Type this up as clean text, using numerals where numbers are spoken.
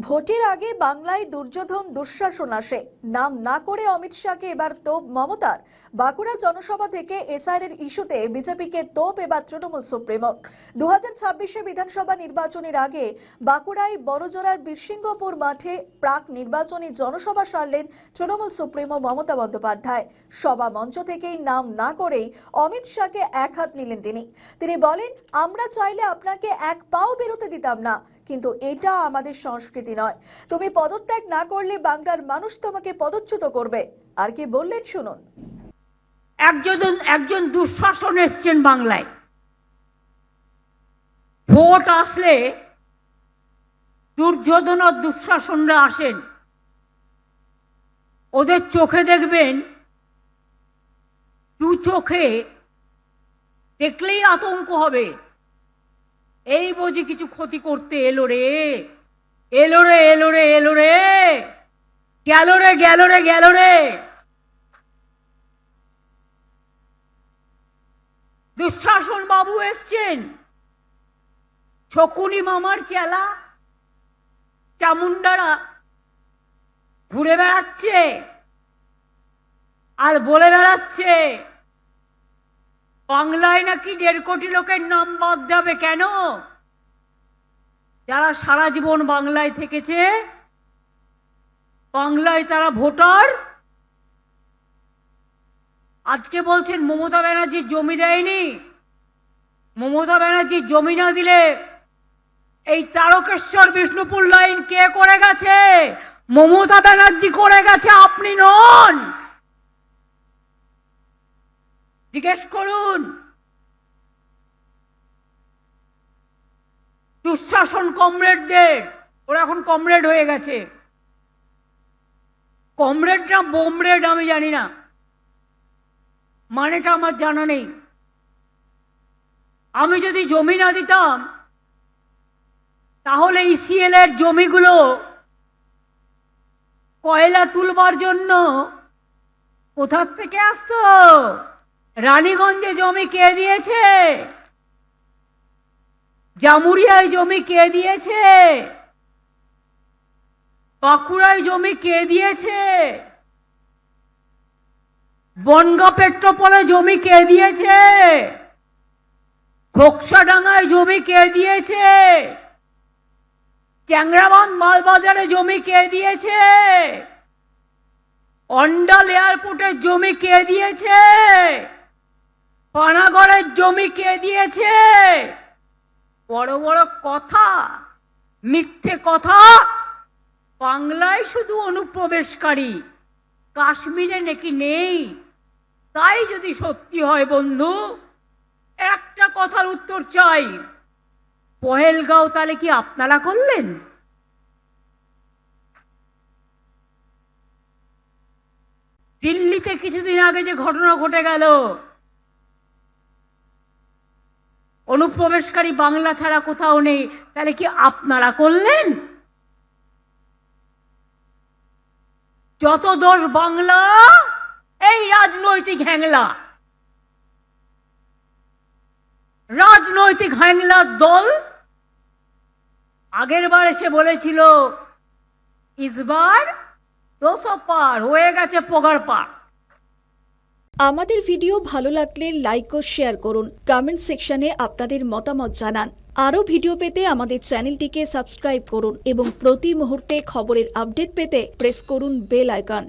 ভোটের আগে বাংলায় দুর্যোধন দুঃশাসন আসে, নাম না করে অমিত শাহকে এবার তোপ মমতার। বাঁকুড়া জনসভা থেকে এসআইআর ইস্যুতে বিজেপিকে তোপ এবার তৃণমূল সুপ্রিমোর। 2026 বিধানসভা নির্বাচনের আগে বাঁকুড়ায় বড়জোড়ার বীরসিংহপুর মাঠে প্রাক নির্বাচনী জনসভা সারলেন তৃণমূল সুপ্রিমো মমতা বন্দ্যোপাধ্যায়। সভা মঞ্চ থেকেই নাম না করেই অমিত শাহকে এক হাত নিলেন তিনি বলেন, আমরা চাইলে আপনাকে এক পাও বেরোতে দিতাম না, কিন্তু এটা আমাদের সংস্কৃতি নয়। তুমি পদত্যাগ না করলে বাংলার মানুষ তোমাকে পদচ্যুত করবে। আর কি বললেন শুনুন। একজন দুঃশাসন এসছেন বাংলায়। ভোট আসলে দুর্যোধন আর দুঃশাসনরা আসেন। ওদের চোখে দেখবেন, দু চোখে দেখলেই আতঙ্ক হবে, এই বুঝি কিছু ক্ষতি করতে এলো রে, এলো রে, এলো রে, এলো রে, গেল রে, গেল রে, গেল রে। দুঃশাসন বাবু এসছেন, শকুনি মামার চেলা চামুন্ডারা ঘুরে বেড়াচ্ছে আর বলে বেড়াচ্ছে বাংলায় নাকি 1.5 কোটি লোকের নাম বাদ যাবে। কেন? যারা সারা জীবন বাংলায় থেকেছে, বাংলায় তারা ভোটার। আজকে বলছেন মমতা ব্যানার্জি জমি দেয়নি। মমতা ব্যানার্জি জমি না দিলে এই তারকেশ্বর বিষ্ণুপুর লাইন কে করে গেছে? মমতা ব্যানার্জি করে গেছে, আপনি নন। জিজ্ঞেস করুন। দুঃশাসন কমরেডদের, ওরা এখন কমরেড হয়ে গেছে। কমরেড না বোমরেড আমি জানি না, মানেটা আমার জানা নেই। আমি যদি জমি না দিতাম তাহলে ইসিএল এর জমিগুলো কয়লা তুলবার জন্য কোথার থেকে আসতো? রানীগঞ্জে জমি কে দিয়েছে? জামুরিয়ায় জমি কে দিয়েছে? বাঁকুড়ায় জমি কে দিয়েছে? বনগাঁ পেট্রোপোলে জমি কে দিয়েছে? ঘোকসাডাঙ্গায় জমি কে দিয়েছে? চ্যাংরাবান্ধ মালবাজারে জমি কে দিয়েছে? অন্ডাল এয়ারপোর্টের জমি কে দিয়েছে? পানাগড়ের জমি কে দিয়েছে? বড় বড় কথা, মিথ্যে কথা। বাংলায় শুধু অনুপ্রবেশকারী, কাশ্মীরে নাকি নেই। তাই যদি সত্যি হয় বন্ধু, একটা কথার উত্তর চাই, পহেলগাঁও তাহলে কি আপনারা করলেন? দিল্লিতে কিছুদিন আগে যে ঘটনা ঘটে গেল, অনুপ্রবেশকারী বাংলা ছাড়া কোথাও নেই, তাহলে কি আপনারা করলেন? যত দোষ বাংলা, এই রাজনৈতিক হ্যাংলা, রাজনৈতিক হ্যাংলার দল। আগের বার এসে বলেছিল ইসবার 200 পার হয়ে গেছে, পগার পার। আমাদের ভিডিও ভালো লাগলে লাইক ও শেয়ার করুন, কমেন্ট সেকশনে আপনাদের মতামত জানান। আরও ভিডিও পেতে আমাদের চ্যানেলটিকে সাবস্ক্রাইব করুন এবং প্রতি মুহূর্তে খবরের আপডেট পেতে প্রেস করুন বেল আইকন।